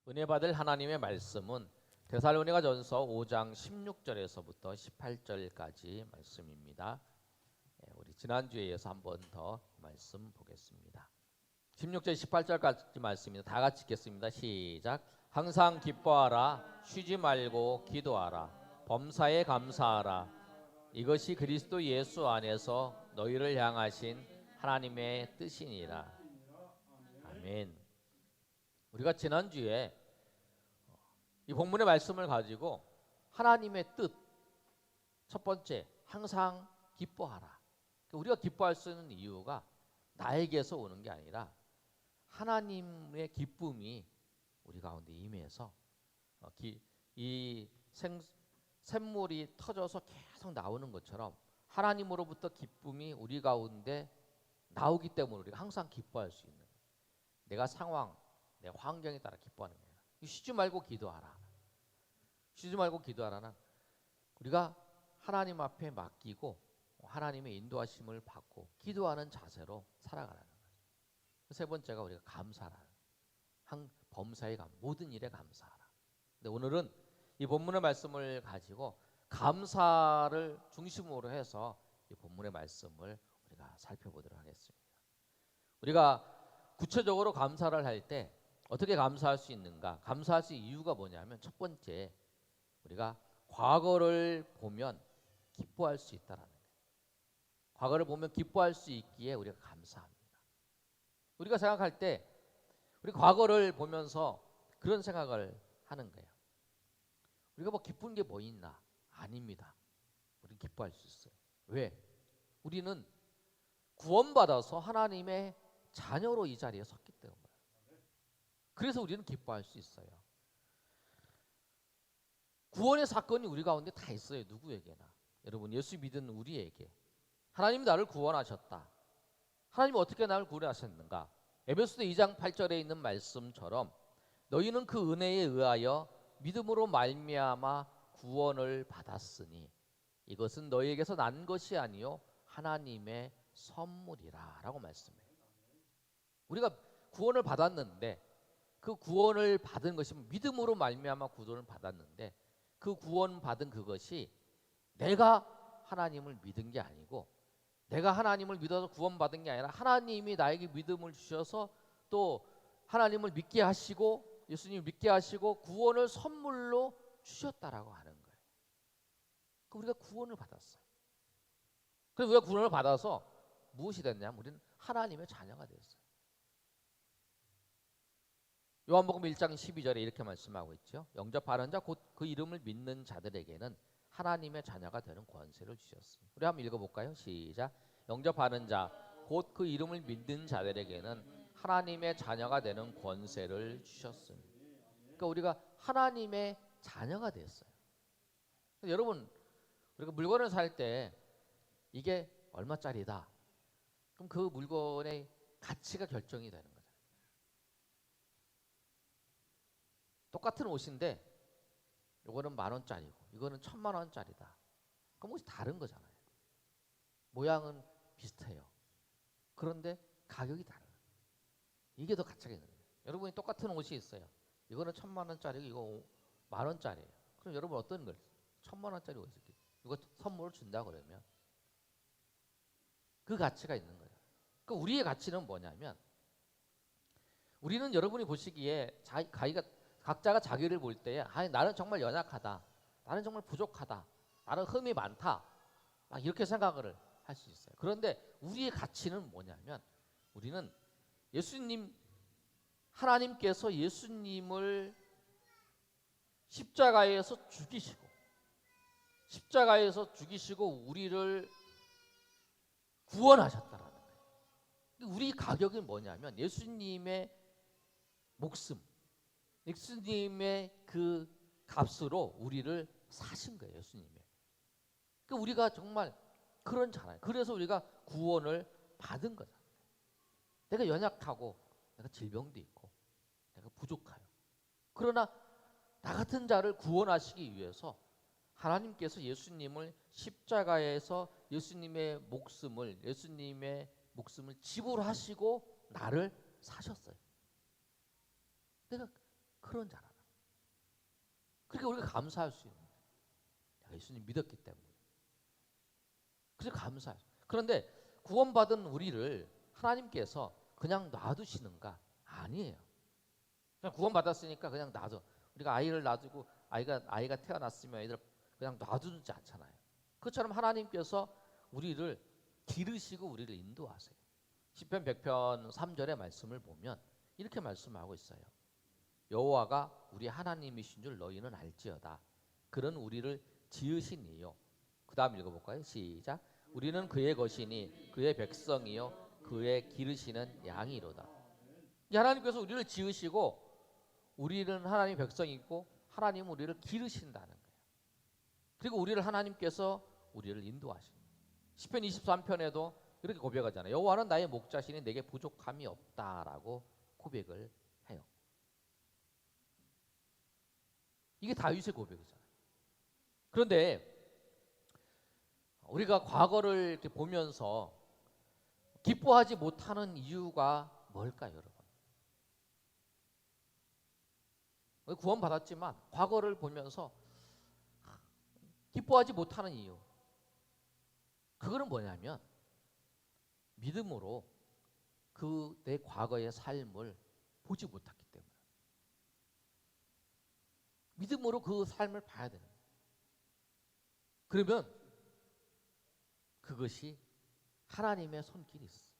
은혜 받을 하나님의 말씀은 데살로니가전서 5장 16절에서부터 18절까지 말씀입니다. 우리 지난주에 이어서 한 번 더 말씀 보겠습니다. 16절 18절까지 말씀입니다. 다 같이 읽겠습니다. 시작. 항상 기뻐하라. 쉬지 말고 기도하라. 범사에 감사하라. 이것이 그리스도 예수 안에서 너희를 향하신 하나님의 뜻이니라. 아멘. 우리가 지난주에 이 본문의 말씀을 가지고 하나님의 뜻, 첫 번째, 항상 기뻐하라. 우리가 기뻐할 수 있는 이유가 나에게서 오는 게 아니라 하나님의 기쁨이 우리 가운데 임해서 이 샘물이 터져서 계속 나오는 것처럼 하나님으로부터 기쁨이 우리 가운데 나오기 때문에 우리가 항상 기뻐할 수 있는, 내가 상황, 내 환경에 따라 기뻐하는 거예요. 쉬지 말고 기도하라. 쉬지 말고 기도하라는 우리가 하나님 앞에 맡기고 하나님의 인도하심을 받고 기도하는 자세로 살아가라는 거죠. 세 번째가 우리가 감사하라. 범사에 모든 일에 감사하라. 근데 오늘은 이 본문의 말씀을 가지고 감사를 중심으로 해서 이 본문의 말씀을 우리가 살펴보도록 하겠습니다. 우리가 구체적으로 감사를 할 때 어떻게 감사할 수 있는가? 감사할 수 있는 이유가 뭐냐면 첫 번째, 우리가 과거를 보면 기뻐할 수 있다라는 거예요. 과거를 보면 기뻐할 수 있기에 우리가 감사합니다. 우리가 생각할 때 우리 과거를 보면서 그런 생각을 하는 거예요. 우리가 뭐 기쁜 게 뭐 있나? 아닙니다. 우리는 기뻐할 수 있어요. 왜? 우리는 구원받아서 하나님의 자녀로 이 자리에 섰기 때문에. 그래서 우리는 기뻐할 수 있어요. 구원의 사건이 우리 가운데 다 있어요. 누구에게나. 여러분, 예수 믿은 우리에게 하나님이 나를 구원하셨다. 하나님이 어떻게 나를 구원하셨는가? 에베소서 2장 8절에 있는 말씀처럼 너희는 그 은혜에 의하여 믿음으로 말미암아 구원을 받았으니 이것은 너희에게서 난 것이 아니요 하나님의 선물이라 라고 말씀해요. 우리가 구원을 받았는데 그 구원을 받은 것이 믿음으로 말미암아 구원을 받았는데 그 구원받은 그것이 내가 하나님을 믿은 게 아니고 내가 하나님을 믿어서 구원받은 게 아니라 하나님이 나에게 믿음을 주셔서 또 하나님을 믿게 하시고 예수님을 믿게 하시고 구원을 선물로 주셨다라고 하는 거예요. 우리가 구원을 받았어요. 그래서 우리가 구원을 받아서 무엇이 됐냐면 우리는 하나님의 자녀가 됐어요. 요한복음 1장 12절에 이렇게 말씀하고 있죠. 영접하는 자 곧 그 이름을 믿는 자들에게는 하나님의 자녀가 되는 권세를 주셨습니다. 우리 한번 읽어볼까요? 시작. 영접하는 자 곧 그 이름을 믿는 자들에게는 하나님의 자녀가 되는 권세를 주셨습니다. 그러니까 우리가 하나님의 자녀가 됐어요. 여러분, 우리가 물건을 살 때 이게 얼마짜리다. 그럼 그 물건의 가치가 결정이 되는 거예요. 똑같은 옷인데 이거는 10,000원짜리고 이거는 1,000,000원짜리다. 그럼 옷이 다른 거잖아요. 모양은 비슷해요. 그런데 가격이 다르요. 이게 더 가치가 있는 거예요. 여러분이 똑같은 옷이 있어요. 이거는 1,000,000원짜리고 이거 10,000원짜리예요. 그럼 여러분 어떤 걸? 1,000,000원짜리 옷이 있겠죠. 이거 선물을 준다 그러면 그 가치가 있는 거예요. 그러니까 우리의 가치는 뭐냐면 우리는 여러분이 보시기에 각자가 자기를 볼 때 나는 정말 연약하다. 나는 정말 부족하다. 나는 흠이 많다. 막 이렇게 생각을 할 수 있어요. 그런데 우리의 가치는 뭐냐면 우리는 하나님께서 예수님을 십자가에서 죽이시고 우리를 구원하셨다라는 거예요. 우리 가격이 뭐냐면 예수님의 목숨, 예수님의 그 값으로 우리를 사신 거예요. 예수님의. 그러니까 우리가 정말 그렇잖아요. 그래서 우리가 구원을 받은 거잖아요. 내가 연약하고 내가 질병도 있고 내가 부족해요. 그러나 나 같은 자를 구원하시기 위해서 하나님께서 예수님을 십자가에서 예수님의 목숨을 지불하시고 나를 사셨어요. 내가 그런 자라나. 그러니까 우리가 감사할 수 있는 거예요. 내가 예수님 믿었기 때문에. 그래서 감사해요. 그런데 구원받은 우리를 하나님께서 그냥 놔두시는가? 아니에요. 그냥 구원받았으니까 그냥 놔둬. 우리가 아이를 놔두고 아이가 태어났으면 아이들 그냥 놔두지 않잖아요. 그처럼 하나님께서 우리를 기르시고 우리를 인도하세요. 시편 100편 3절의 말씀을 보면 이렇게 말씀하고 있어요. 여호와가 우리 하나님이신 줄 너희는 알지어다. 그는 우리를 지으시니요. 그 다음 읽어볼까요? 시작. 우리는 그의 것이니 그의 백성이요 그의 기르시는 양이로다. 하나님께서 우리를 지으시고 우리는 하나님 백성이고 하나님은 우리를 기르신다는 거예요. 그리고 우리를 하나님께서 우리를 인도하십니다. 시편 23편에도 이렇게 고백하잖아요. 여호와는 나의 목자시니 내게 부족함이 없다라고 고백을 해요. 이게 다윗의 고백이잖아요. 그런데 우리가 과거를 이렇게 보면서 기뻐하지 못하는 이유가 뭘까요, 여러분? 구원받았지만 과거를 보면서 기뻐하지 못하는 이유, 그거는 뭐냐면 믿음으로 그 내 과거의 삶을 보지 못했기 때문에. 믿음으로 그 삶을 봐야 되는 거예요. 그러면 그것이 하나님의 손길이 있어.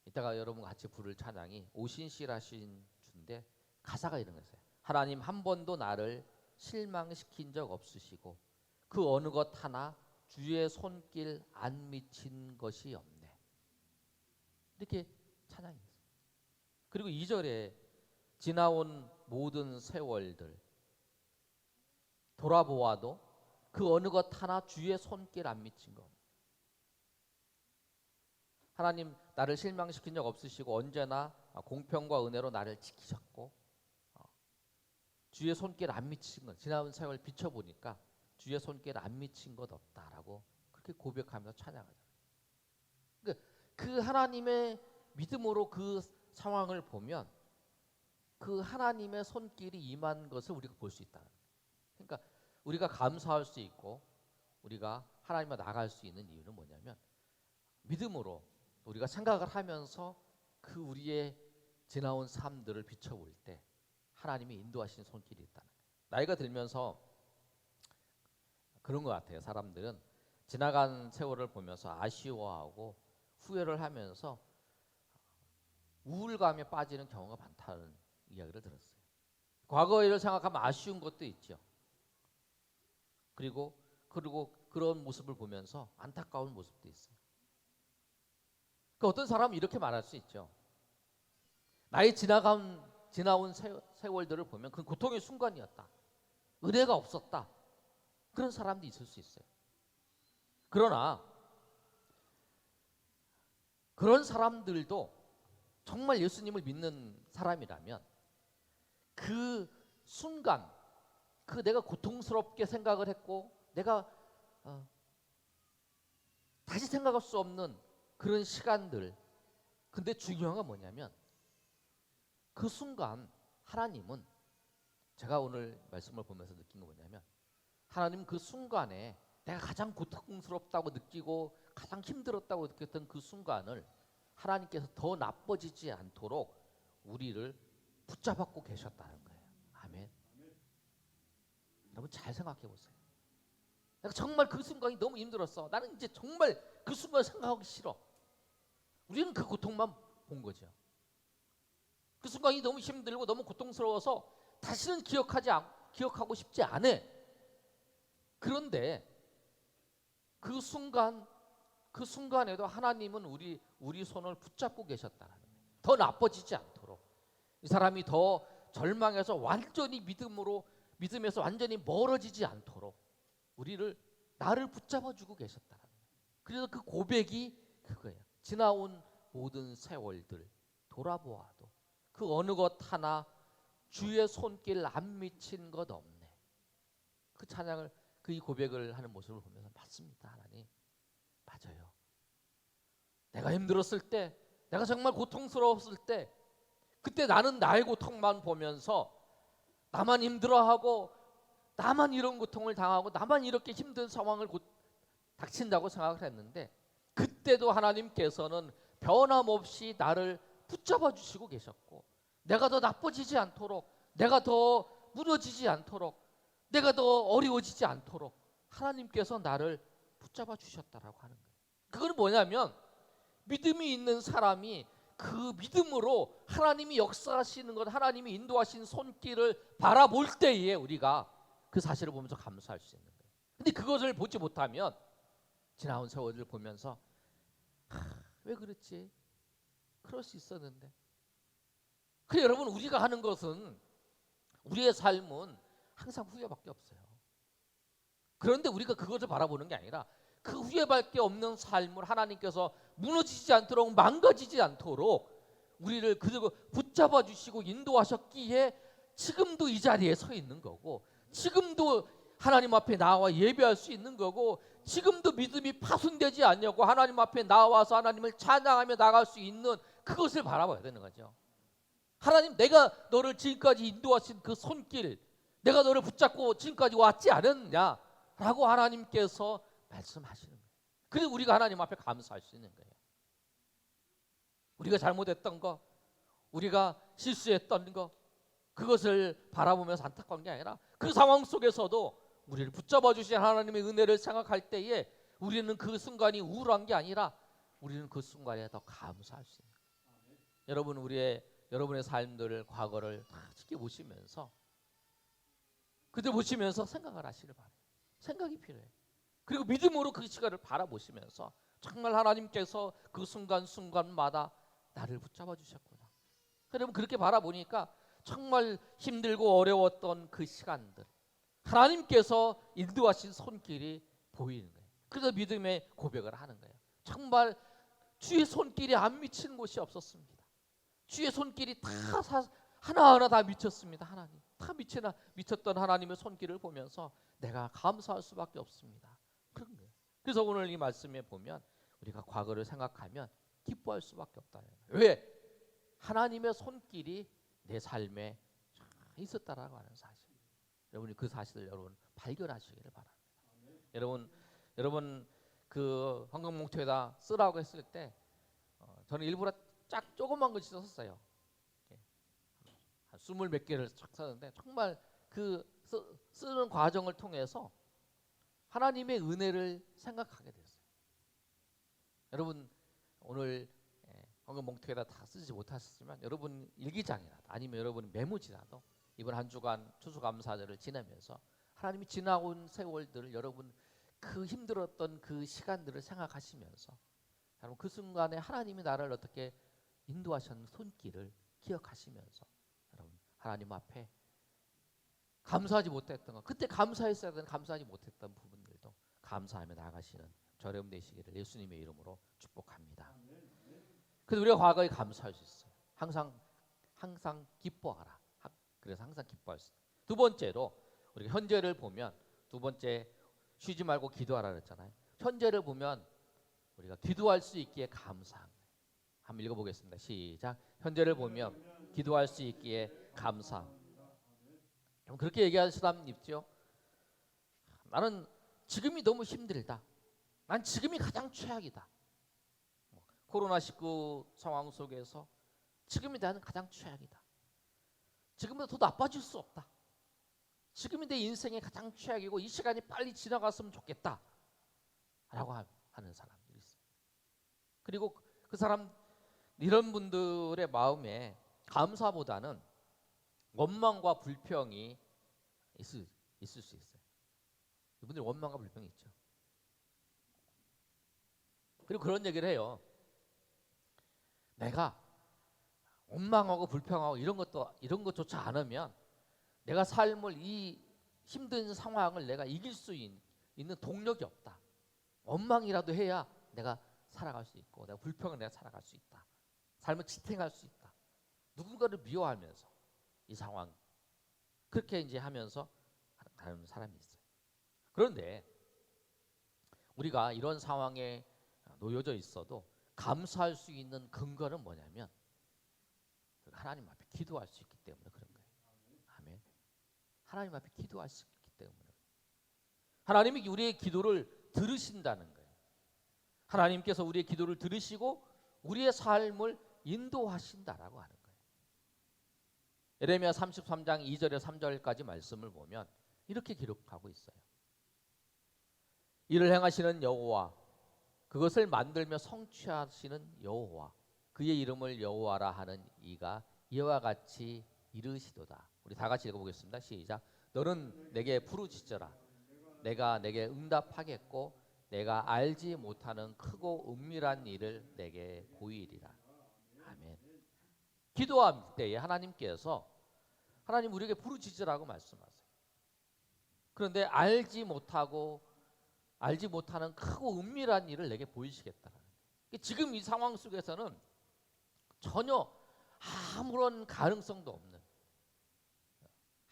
이따가 여러분 같이 부를 찬양이 오신실하신 주인데 가사가 이런 거였어요. 하나님 한 번도 나를 실망시킨 적 없으시고 그 어느 것 하나 주의 손길 안 미친 것이 없네. 이렇게 찬양이 있어요. 그리고 2절에 지나온 모든 세월들 돌아보아도 그 어느 것 하나 주의 손길 안 미친 것. 하나님 나를 실망시킨 적 없으시고 언제나 공평과 은혜로 나를 지키셨고 주의 손길 안 미친 것. 지나온 세월 비춰보니까 주의 손길 안 미친 것 없다라고 그렇게 고백하면서 찬양하잖아요. 그러니까 그 하나님의 믿음으로 그 상황을 보면 그 하나님의 손길이 임한 것을 우리가 볼 수 있다. 그러니까 우리가 감사할 수 있고 우리가 하나님과 나갈 수 있는 이유는 뭐냐면 믿음으로 우리가 생각을 하면서 그 우리의 지나온 삶들을 비춰볼 때 하나님이 인도하시는 손길이 있다는 거예요. 나이가 들면서 그런 것 같아요. 사람들은 지나간 세월을 보면서 아쉬워하고 후회를 하면서 우울감에 빠지는 경우가 많다는 이야기를 들었어요. 과거를 생각하면 아쉬운 것도 있죠. 그리고 그런 모습을 보면서 안타까운 모습도 있어요. 그러니까 어떤 사람은 이렇게 말할 수 있죠. 나의 지나온 세월들을 보면 그건 고통의 순간이었다. 은혜가 없었다. 그런 사람도 있을 수 있어요. 그러나 그런 사람들도 정말 예수님을 믿는 사람이라면 그 순간 그 내가 고통스럽게 생각을 했고 내가 다시 생각할 수 없는 그런 시간들. 근데 중요한 건 뭐냐면 그 순간 하나님은 제가 오늘 말씀을 보면서 느낀 거 뭐냐면 하나님 그 순간에 내가 가장 고통스럽다고 느끼고 가장 힘들었다고 느꼈던 그 순간을 하나님께서 더 나빠지지 않도록 우리를 붙잡고 계셨다는 거예요. 아멘. 여러분 잘 생각해 보세요. 내가 정말 그 순간이 너무 힘들었어. 나는 이제 정말 그 순간을 생각하기 싫어. 우리는 그 고통만 본 거죠. 그 순간이 너무 힘들고 너무 고통스러워서 다시는 기억하고 싶지 않아. 그런데 그 순간에도 하나님은 우리 손을 붙잡고 계셨다는 거예요. 더 나빠지지 않도록. 이 사람이 더 절망해서 완전히 믿음에서 완전히 멀어지지 않도록 나를 붙잡아주고 계셨다는 거예요. 그래서 그 고백이 그거예요. 지나온 모든 세월들 돌아보아도 그 어느 것 하나 주의 손길 안 미친 것 없네. 그 찬양을 이 고백을 하는 모습을 보면서 맞습니다. 하나님 맞아요. 내가 힘들었을 때 내가 정말 고통스러웠을 때 그때 나는 나의 고통만 보면서 나만 힘들어하고 나만 이런 고통을 당하고 나만 이렇게 힘든 상황을 닥친다고 생각을 했는데, 그때도 하나님께서는 변함없이 나를 붙잡아 주시고 계셨고, 내가 더 나빠지지 않도록, 내가 더 무너지지 않도록, 내가 더 어려워지지 않도록 하나님께서 나를 붙잡아 주셨다라고 하는 거예요. 그건 뭐냐면, 믿음이 있는 사람이 그 믿음으로 하나님이 역사하시는 것, 하나님이 인도하신 손길을 바라볼 때에 우리가 그 사실을 보면서 감사할 수 있는 거예요. 근데 그것을 보지 못하면 지나온 세월을 보면서 왜 그랬지? 그럴 수 있었는데. 그래, 여러분, 우리가 하는 것은, 우리의 삶은 항상 후회밖에 없어요. 그런데 우리가 그것을 바라보는 게 아니라 그 후회밖에 없는 삶을 하나님께서 무너지지 않도록, 망가지지 않도록 우리를 그대로 붙잡아 주시고 인도하셨기에 지금도 이 자리에 서 있는 거고, 지금도 하나님 앞에 나와 예배할 수 있는 거고, 지금도 믿음이 파손되지 않냐고 하나님 앞에 나와서 하나님을 찬양하며 나갈 수 있는 그것을 바라봐야 되는 거죠. 하나님, 내가 너를 지금까지 인도하신 그 손길, 내가 너를 붙잡고 지금까지 왔지 않았냐라고 하나님께서 말씀하시는 거예요. 그래서 우리가 하나님 앞에 감사할 수 있는 거예요. 우리가 잘못했던 거, 우리가 실수했던 거, 그것을 바라보면서 안타까운 게 아니라 그 상황 속에서도 우리를 붙잡아 주신 하나님의 은혜를 생각할 때에 우리는 그 순간이 우울한 게 아니라 우리는 그 순간에 더 감사할 수 있는 거예요. 여러분, 여러분의 삶들을, 과거를 다 지켜보시면서, 그들 보시면서 생각을 하시길 바라요. 생각이 필요해요. 그리고 믿음으로 그 시간을 바라보시면서 정말 하나님께서 그 순간순간마다 나를 붙잡아 주셨구나. 여러분, 그렇게 바라보니까 정말 힘들고 어려웠던 그 시간들, 하나님께서 인도하신 손길이 보이는 거예요. 그래서 믿음의 고백을 하는 거예요. 정말 주의 손길이 안 미치는 곳이 없었습니다. 주의 손길이 다 하나하나 다 미쳤습니다. 하나님, 다 미쳤던 하나님의 손길을 보면서 내가 감사할 수밖에 없습니다. 그런 거예요. 그래서 오늘 이 말씀에 보면 우리가 과거를 생각하면 기뻐할 수밖에 없다는 거예요. 왜? 하나님의 손길이 내 삶에 있었다라고 하는 사실. 여러분이 그 사실을 여러분 발견하시기를 바랍니다. 여러분 그 황금 봉투에다 쓰라고 했을 때 저는 일부러 조그만 거 썼어요. 한 20몇 개를 쫙 썼는데 정말 그 쓰는 과정을 통해서 하나님의 은혜를 생각하게 됐어요. 여러분, 오늘 황금 봉투에다 다 쓰지 못하셨지만 여러분 일기장이라도 아니면 여러분 메모지라도 이번 한 주간 추수감사절을 지내면서 하나님이 지나온 세월들을, 여러분 그 힘들었던 그 시간들을 생각하시면서 여러분 그 순간에 하나님이 나를 어떻게 인도하셨는 손길을 기억하시면서 여러분 하나님 앞에 감사하지 못했던 것, 그때 감사했어야 되는 감사하지 못했던 부분들도 감사하며 나아가시는 저렴 되시기를 예수님의 이름으로 축복합니다. 그래서 우리가 과거에 감사할 수 있어요. 항상 기뻐하라. 그래서 항상 기뻐할 수 있어요. 두 번째로 우리가 현재를 보면, 두 번째 쉬지 말고 기도하라 그랬잖아요. 현재를 보면 우리가 기도할 수 있기에 감사한 거예요. 한번 읽어보겠습니다. 시작. 현재를 보면 기도할 수 있기에 감사합니다. 그렇게 얘기하는 사람 있죠. 나는 지금이 너무 힘들다. 난 지금이 가장 최악이다. 코로나19 상황 속에서 지금이 나는 가장 최악이다. 지금보다 더 나빠질 수 없다. 지금이 내 인생의 가장 최악이고 이 시간이 빨리 지나갔으면 좋겠다 라고 하는 사람들이 있어요. 그리고 그 사람, 이런 분들의 마음에 감사보다는 원망과 불평이 있을 수 있어요. 이분들 원망과 불평이 있죠. 그리고 그런 얘기를 해요. 내가 원망하고 불평하고 이런 것조차 않으면 내가 삶을, 이 힘든 상황을 내가 이길 수 있는 동력이 없다. 원망이라도 해야 내가 살아갈 수 있고, 내가 불평을 내가 살아갈 수 있다. 삶을 지탱할 수 있다. 누군가를 미워하면서 이 상황 그렇게 이제 하면서 가는 사람이 있어요. 그런데 우리가 이런 상황에 놓여져 있어도 감사할 수 있는 근거는 뭐냐면 하나님 앞에 기도할 수 있기 때문에 그런 거예요. 아멘. 하나님 앞에 기도할 수 있기 때문에 하나님이 우리의 기도를 들으신다는 거예요. 하나님께서 우리의 기도를 들으시고 우리의 삶을 인도하신다라고 하는 거예요. 예레미야 33장 2절에 3절까지 말씀을 보면 이렇게 기록하고 있어요. 이를 행하시는 여호와, 그것을 만들며 성취하시는 여호와, 그의 이름을 여호와라 하는 이가 이와 같이 이르시도다. 우리 다 같이 읽어보겠습니다. 시작. 너는 내게 부르짖어라. 내가 내게 응답하겠고 내가 알지 못하는 크고 은밀한 일을 내게 보이리라. 아멘. 기도할 때에 하나님께서 하나님 우리에게 부르짖으라고 말씀하세요. 그런데 알지 못하는 크고 은밀한 일을 내게 보이시겠다는 거예요. 지금 이 상황 속에서는 전혀 아무런 가능성도 없는,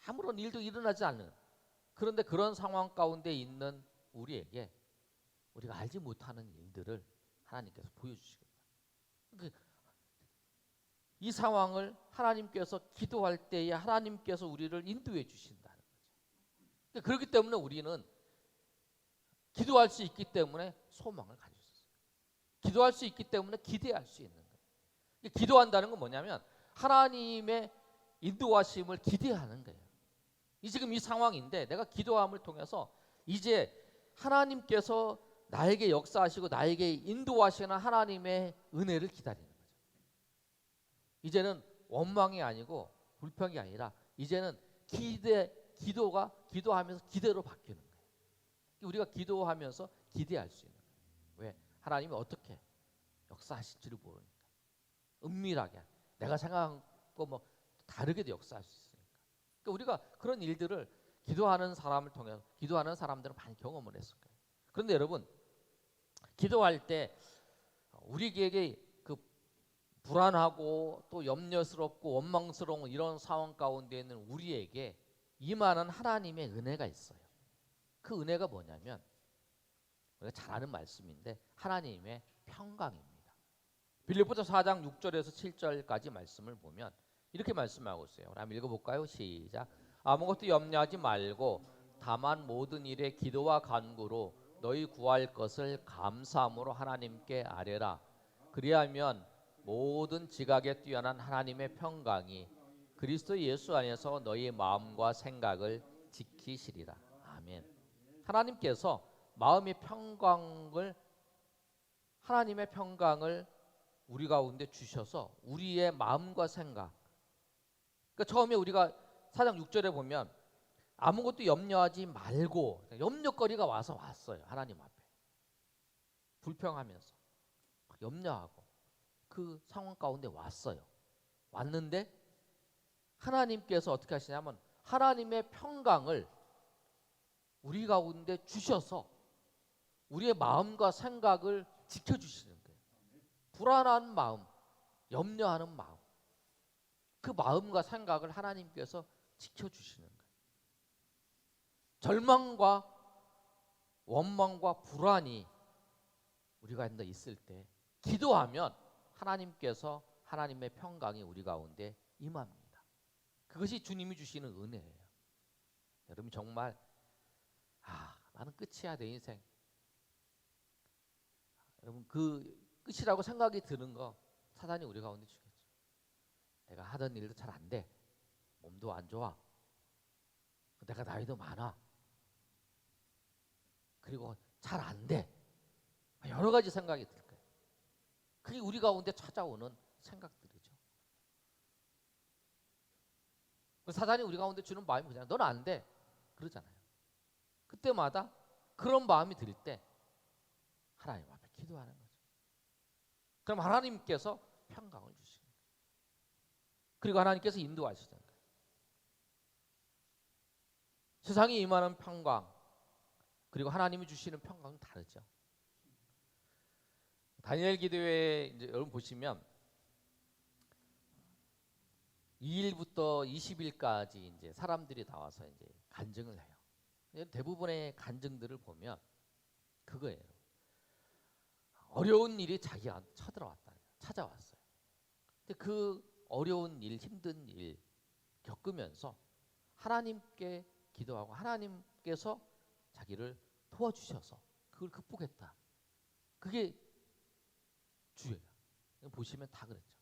아무런 일도 일어나지 않는, 그런데 그런 상황 가운데 있는 우리에게 우리가 알지 못하는 일들을 하나님께서 보여주시겠다. 이 상황을 하나님께서 기도할 때에 하나님께서 우리를 인도해 주신다는 거죠. 그렇기 때문에 우리는 기도할 수 있기 때문에 소망을 가질 수 있어요. 기도할 수 있기 때문에 기대할 수 있는 거예요. 기도한다는 건 뭐냐면 하나님의 인도하심을 기대하는 거예요. 지금 이 상황인데 내가 기도함을 통해서 이제 하나님께서 나에게 역사하시고 나에게 인도하시는 하나님의 은혜를 기다리는 거죠. 이제는 원망이 아니고 불평이 아니라 이제는 기도하면서 기대로 바뀌는 거예요. 우리가 기도하면서 기대할 수 있는 거예요. 왜? 하나님이 어떻게 역사하실지를 모르니까. 은밀하게 내가 생각한 거 뭐 다르게도 역사할 수 있으니까. 그러니까 우리가 그런 일들을 기도하는 사람을 통해서 기도하는 사람들은 많이 경험을 했을 거예요. 그런데 여러분 기도할 때 우리에게 그 불안하고 또 염려스럽고 원망스러운 이런 상황 가운데 있는 우리에게 임하는 하나님의 은혜가 있어요. 그 은혜가 뭐냐면 우리가 잘 아는 말씀인데 하나님의 평강입니다. 빌립보서 4장 6절에서 7절까지 말씀을 보면 이렇게 말씀하고 있어요. 우리 한번 읽어볼까요? 시작. 아무것도 염려하지 말고 다만 모든 일에 기도와 간구로 너희 구할 것을 감사함으로 하나님께 아뢰라. 그리하면 모든 지각에 뛰어난 하나님의 평강이 그리스도 예수 안에서 너희 마음과 생각을 지키시리라. 아멘. 하나님께서 하나님의 평강을 우리 가운데 주셔서 우리의 마음과 생각, 그러니까 처음에 우리가 4장 6절에 보면 아무것도 염려하지 말고 염려거리가 왔어요. 하나님 앞에 불평하면서 염려하고 그 상황 가운데 왔는데 하나님께서 어떻게 하시냐면 하나님의 평강을 우리 가운데 주셔서 우리의 마음과 생각을 지켜주시는 거예요. 불안한 마음, 염려하는 마음, 그 마음과 생각을 하나님께서 지켜주시는 거예요. 절망과 원망과 불안이 우리가 있을 때 기도하면 하나님께서 하나님의 평강이 우리 가운데 임합니다. 그것이 주님이 주시는 은혜예요. 여러분 정말 나는 끝이야 내 인생. 여러분 그 끝이라고 생각이 드는 거 사단이 우리 가운데 주겠죠. 내가 하던 일도 잘 안 돼. 몸도 안 좋아. 내가 나이도 많아. 그리고 잘 안 돼. 여러 가지 생각이 들 거예요. 그게 우리 가운데 찾아오는 생각들이죠. 사단이 우리 가운데 주는 마음이 그냥 너는 안 돼. 그러잖아요. 그때마다 그런 마음이 들 때 하나님 앞에 기도하는 거죠. 그럼 하나님께서 평강을 주시는 거예요. 그리고 하나님께서 인도하시는 거예요. 세상에 임하는 평강 그리고 하나님이 주시는 평강은 다르죠. 다니엘 기도회 이제 여러분 보시면 2일부터 20일까지 이제 사람들이 나와서 이제 간증을 해요. 대부분의 간증들을 보면 그거예요. 어려운 일이 자기가 찾아왔어요. 근데 그 어려운 일, 힘든 일 겪으면서 하나님께 기도하고 하나님께서 자기를 도와주셔서 그걸 극복했다. 그게 주예요. 보시면 다 그랬죠.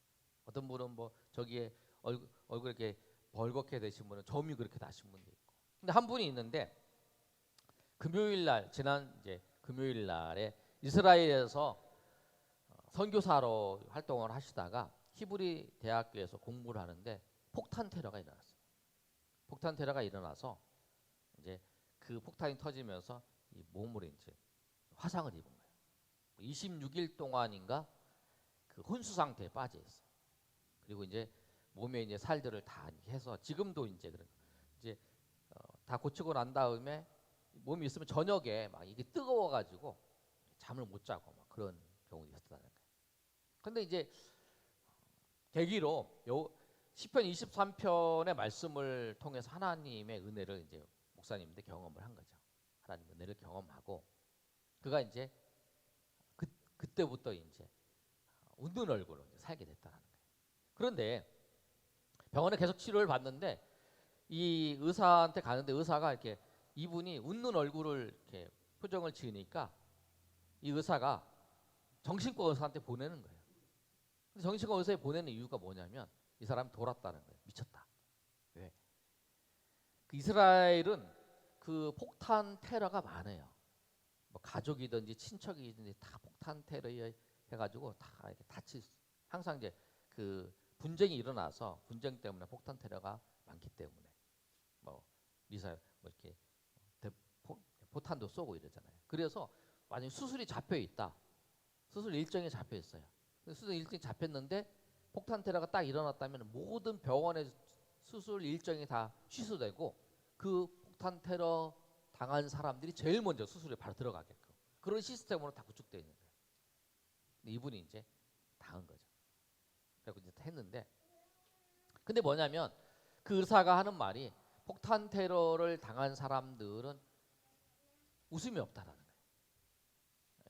어떤 분은 뭐 저기에 얼굴 이렇게 벌겋게 되신 분은 점이 그렇게 나신 분도 있고. 근데 한 분이 있는데 금요일 날 지난 이제 금요일 날에 이스라엘에서 선교사로 활동을 하시다가 히브리 대학교에서 공부를 하는데 폭탄 테러가 일어났어요. 폭탄 테러가 일어나서 이제 그 폭탄이 터지면서 이 몸으로 이제 화상을 입은 거예요. 26일 동안인가 그 혼수 상태에 빠져 있어요. 그리고 이제 몸에 이제 살들을 다 해서 지금도 이제 그런 이제 다 고치고 난 다음에 몸이 있으면 저녁에 막 이게 뜨거워가지고 잠을 못 자고 막 그런 경우가 있었다는 거예요. 근데 이제 계기로 요 시편 23편의 말씀을 통해서 하나님의 은혜를 이제 목사님들 경험을 한 거죠. 하나님의 은혜를 경험하고 그가 이제 그때부터 이제 웃는 얼굴로 이제 살게 됐다는 거예요. 그런데 병원에 계속 치료를 받는데 이 의사한테 가는데 의사가 이렇게 이분이 웃는 얼굴을 이렇게 표정을 지으니까 이 의사가 정신과 의사한테 보내는 거예요. 근데 정신과 의사에 보내는 이유가 뭐냐면 이 사람이 돌았다는 거예요. 미쳤다. 왜? 그 이스라엘은 그 폭탄 테러가 많아요. 뭐 가족이든지 친척이든지 다 폭탄 테러 해가지고 다 이렇게 항상 이제 그 분쟁이 일어나서 분쟁 때문에 폭탄 테러가 많기 때문에 뭐 미사일 뭐 이렇게 포탄도 쏘고 이러잖아요. 그래서 만약 수술이 잡혀 있다. 수술 일정이 잡혀 있어요. 수술 일정이 잡혔는데 폭탄 테러가 딱 일어났다면 모든 병원의 수술 일정이 다 취소되고 그 폭탄 테러 당한 사람들이 제일 먼저 수술에 바로 들어가게끔 그런 시스템으로 다 구축되어 있는 거예요. 근데 이분이 이제 당한 거죠. 그래서 이제 했는데 근데 뭐냐면 그 의사가 하는 말이 폭탄 테러를 당한 사람들은 웃음이 없다라는 거예요.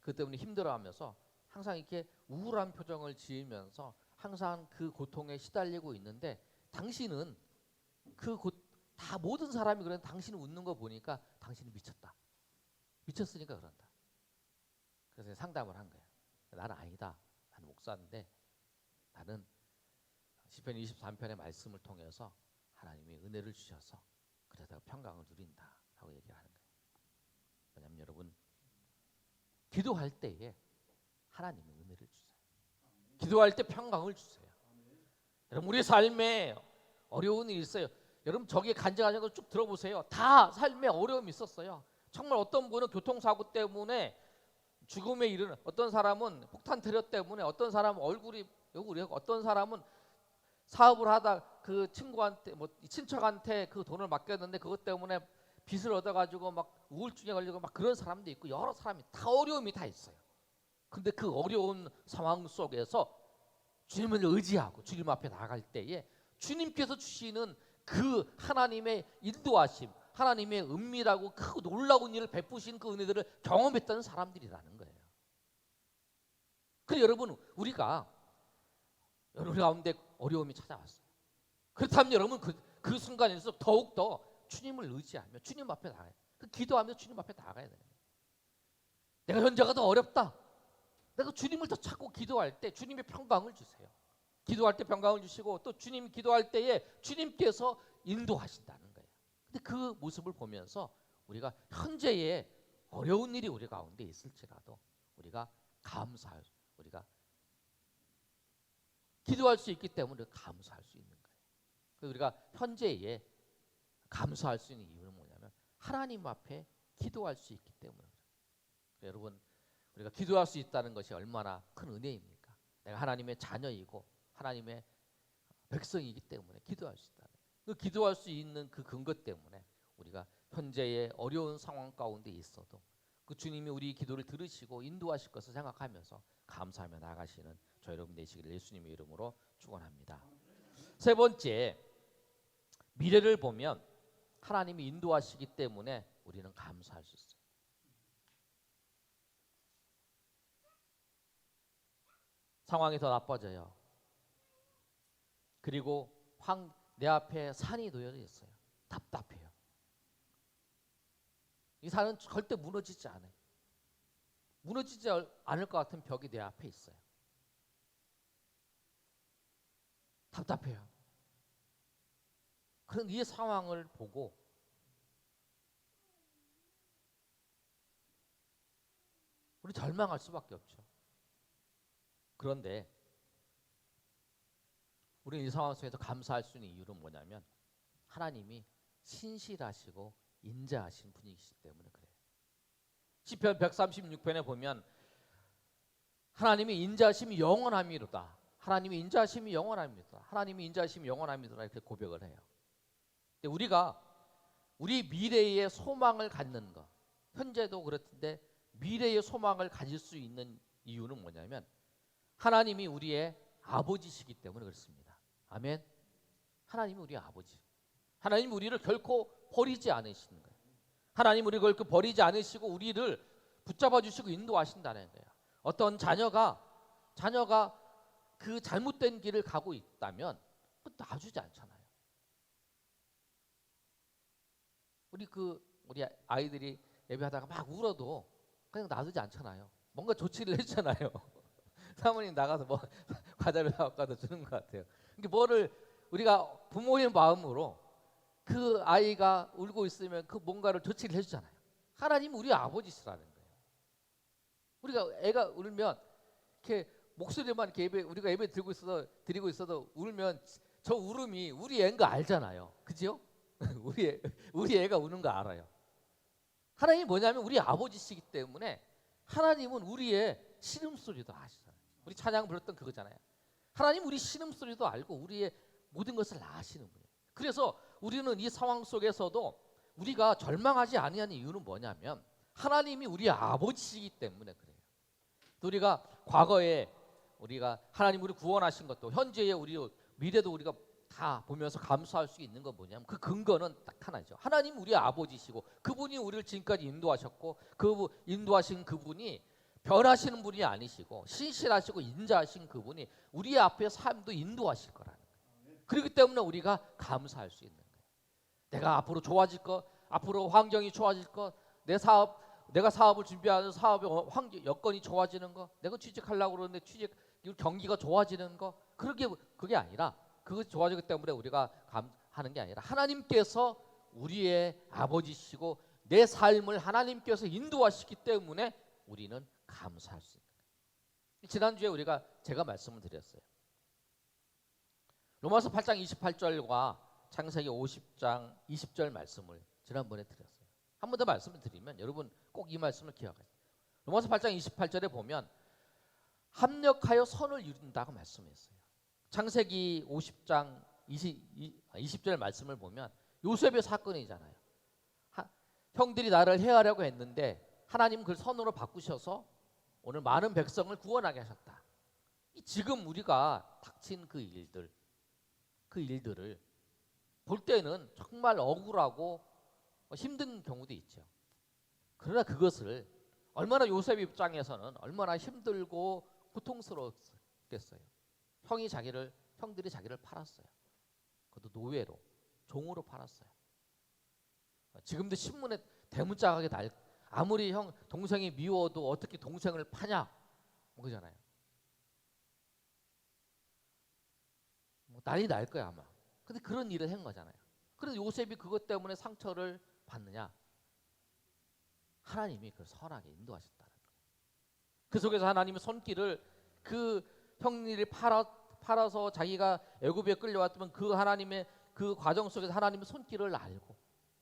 그 때문에 힘들어하면서 항상 이렇게 우울한 표정을 지으면서 항상 그 고통에 시달리고 있는데 당신은 다 모든 사람이 그런 당신이 웃는 거 보니까 당신이 미쳤다. 미쳤으니까 그런다. 그래서 상담을 한 거예요. 나는 아니다. 나는 목사인데 나는 시편 23편의 말씀을 통해서 하나님이 은혜를 주셔서 그러다가 평강을 누린다라고 얘기를 하는 거예요. 왜냐하면 여러분 기도할 때에 하나님의 은혜를 주세요. 기도할 때 평강을 주세요. 여러분 우리 삶에 어려운 일이 있어요. 여러분 저기 간증하는 거 쭉 들어보세요. 다 삶에 어려움이 있었어요. 정말 어떤 분은 교통사고 때문에 죽음에 이르는 어떤 사람은 폭탄 테러 때문에 어떤 사람은 얼굴이 어떤 사람은 사업을 하다 그 친구한테 뭐 친척한테 그 돈을 맡겼는데 그것 때문에 빚을 얻어가지고 막 우울증에 걸리고 막 그런 사람도 있고 여러 사람이 다 어려움이 다 있어요. 근데 그 어려운 상황 속에서 주님을 의지하고 주님 앞에 나갈 때에 주님께서 주시는 그 하나님의 인도하심, 하나님의 은밀하고 크고 놀라운 일을 베푸신 그 은혜들을 경험했던 사람들이라는 거예요. 그래서 여러분 우리가 여러분 가운데 어려움이 찾아왔어요. 그렇다면 여러분 그 순간에서 더욱더 주님을 의지하며 주님 앞에 나가요. 그 기도하면서 주님 앞에 나가야 돼요. 내가 현재가 더 어렵다. 내가 주님을 더 찾고 기도할 때 주님의 평강을 주세요. 기도할 때 평강을 주시고 또 주님 기도할 때에 주님께서 인도하신다는 거예요. 근데 그 모습을 보면서 우리가 현재의 어려운 일이 우리 가운데 있을지라도 우리가 우리가 기도할 수 있기 때문에 감사할 수 있는 거예요. 그래서 우리가 현재에 감사할 수 있는 이유는 뭐냐면 하나님 앞에 기도할 수 있기 때문에. 여러분 우리가 기도할 수 있다는 것이 얼마나 큰 은혜입니까? 내가 하나님의 자녀이고 하나님의 백성이기 때문에 기도할 수 있다는 그 기도할 수 있는 그 근거 때문에 우리가 현재의 어려운 상황 가운데 있어도 그 주님이 우리 기도를 들으시고 인도하실 것을 생각하면서 감사하며 나아가시는 저 여러분 되시기를 예수님의 이름으로 축원합니다. 세 번째, 미래를 보면 하나님이 인도하시기 때문에 우리는 감사할 수 있어요. 상황이 더 나빠져요. 그리고 내 앞에 산이 놓여져 있어요. 답답해요. 이 산은 절대 무너지지 않아요. 무너지지 않을 것 같은 벽이 내 앞에 있어요. 답답해요. 그런 이 상황을 보고 우리 절망할 수밖에 없죠. 그런데 우리는 이 상황 속에서 감사할 수 있는 이유는 뭐냐면 하나님이 신실하시고 인자하신 분이시기 때문에 그래요. 시편 136편에 보면 하나님의 인자하심이 영원함이로다. 하나님의 인자하심이 영원함이로다. 하나님의 인자하심이 영원함이로다 이렇게 고백을 해요. 근데 우리가 우리 미래의 소망을 갖는 것, 현재도 그렇던데 미래의 소망을 가질 수 있는 이유는 뭐냐면 하나님이 우리의 아버지시기 때문에 그렇습니다. 아멘. 하나님이 우리의 아버지. 하나님이 우리를 결코 버리지 않으시는 거예요. 하나님 우리를 결코 버리지 않으시고 우리를 붙잡아 주시고 인도하신다는 거예요. 어떤 자녀가 그 잘못된 길을 가고 있다면 놔주지 않잖아요. 우리 아이들이 예배하다가 막 울어도 그냥 놔두지 않잖아요. 뭔가 조치를 해주잖아요. 사모님 나가서 뭐 과자를 사갖고 주는 것 같아요. 그러니까 뭐를 우리가 부모의 마음으로 그 아이가 울고 있으면 그 뭔가를 조치를 해주잖아요. 하나님은 우리 아버지시라는 거예요. 우리가 애가 울면 이렇게 목소리만 이렇게 우리가 예배 드리고 있어도 울면 저 울음이 우리 애인 거 알잖아요. 그죠? 우리 애가 우는 거 알아요. 하나님이 뭐냐면 우리 아버지시기 때문에 하나님은 우리의 신음소리도 아시잖아요. 우리 찬양 불렀던 그거잖아요. 하나님 우리 신음소리도 알고 우리의 모든 것을 아시는 분이에요. 그래서 우리는 이 상황 속에서도 우리가 절망하지 아니하는 이유는 뭐냐면 하나님이 우리 아버지시기 때문에 그래요. 또 우리가 과거에 우리가 하나님 우리 구원하신 것도 현재의 우리 미래도 우리가 다 보면서 감사할 수 있는 건 뭐냐면 그 근거는 딱 하나죠. 하나님 우리 아버지시고 그분이 우리를 지금까지 인도하셨고 그 인도하신 그분이 변하시는 분이 아니시고 신실하시고 인자하신 그분이 우리 앞에 삶도 인도하실 거라는 거예요. 그렇기 때문에 우리가 감사할 수 있는 거예요. 내가 앞으로 좋아질 것, 앞으로 환경이 좋아질 것, 내가 사업을 준비하는 사업의 여건이 좋아지는 거, 내가 취직하려고 그러는데 취직 경기가 좋아지는 거, 그게 아니라 그것이 좋아지기 때문에 우리가 하는 게 아니라 하나님께서 우리의 아버지시고 내 삶을 하나님께서 인도하시기 때문에 우리는 감사할 수 있는 거예요. 지난주에 제가 말씀을 드렸어요. 로마서 8장 28절과 창세기 50장 20절 말씀을 지난번에 드렸어요. 한 번 더 말씀을 드리면 여러분 꼭 이 말씀을 기억하세요. 로마서 8장 28절에 보면 합력하여 선을 이룬다고 말씀했어요. 창세기 50장 20절 말씀을 보면 요셉의 사건이잖아요. 형들이 나를 해하려고 했는데 하나님 그 선으로 바꾸셔서 오늘 많은 백성을 구원하게 하셨다. 지금 우리가 닥친 그 일들을 볼 때는 정말 억울하고 힘든 경우도 있죠. 그러나 그것을 얼마나 요셉 입장에서는 얼마나 힘들고 고통스러웠겠어요. 형들이 자기를 팔았어요. 그것도 노예로, 종으로 팔았어요. 지금도 신문에 대문짝하게 아무리 동생이 미워도 어떻게 동생을 파냐, 그러잖아요. 난리 날 거야 아마. 근데 그런 일을 한 거잖아요. 그래서 요셉이 그것 때문에 상처를 받느냐? 하나님이 그걸 선하게 인도하셨다는 거예요. 그 속에서 하나님의 손길을 그 형들이 팔아서 자기가 애굽에 끌려왔다면 그 하나님의 그 과정 속에서 하나님의 손길을 알고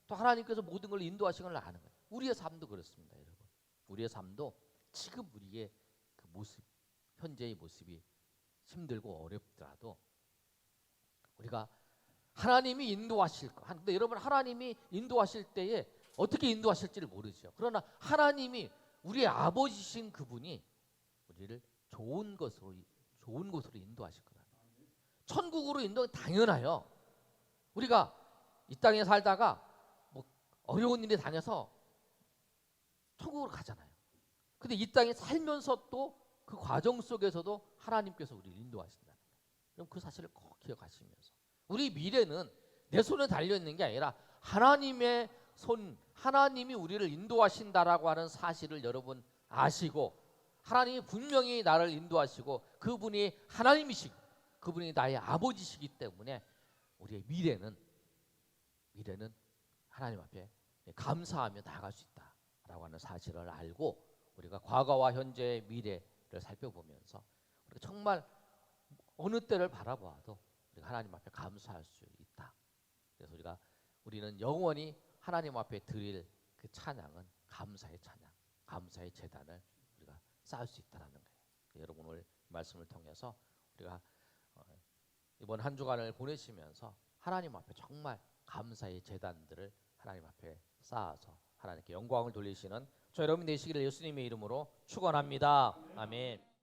또 하나님께서 모든 걸 인도하신 걸 아는 거예요. 우리의 삶도 그렇습니다, 여러분. 우리의 삶도 지금 우리의 그 모습, 현재의 모습이 힘들고 어렵더라도 우리가 하나님이 인도하실 거. 근데 여러분 하나님이 인도하실 때에 어떻게 인도하실지를 모르죠. 그러나 하나님이 우리의 아버지신 그분이 우리를 좋은 곳으로 인도하실 거다. 천국으로 인도는 당연해요. 우리가 이 땅에 살다가 뭐 어려운 일이 당해서 천국으로 가잖아요. 근데 이 땅에 살면서 또 그 과정 속에서도 하나님께서 우리를 인도하신다는 거예요. 그럼 그 사실을 꼭 기억하시면서 우리 미래는 내 손에 달려 있는 게 아니라 하나님의 손, 하나님이 우리를 인도하신다라고 하는 사실을 여러분 아시고, 하나님이 분명히 나를 인도하시고 그분이 하나님이시고 그분이 나의 아버지시기 때문에 우리의 미래는 하나님 앞에 감사하며 나아갈 수 있다라고 하는 사실을 알고, 우리가 과거와 현재의 미래를 살펴보면서 우리가 정말 어느 때를 바라보아도 우리가 하나님 앞에 감사할 수 있다. 그래서 우리는 영원히 하나님 앞에 드릴 그 찬양은 감사의 찬양, 감사의 제단을 우리가 쌓을 수 있다라는 거예요. 여러분 오늘 말씀을 통해서 우리가 이번 한 주간을 보내시면서 하나님 앞에 정말 감사의 제단들을 하나님 앞에 쌓아서 하나님께 영광을 돌리시는 저 여러분 되시기를 예수님의 이름으로 축원합니다. 아멘.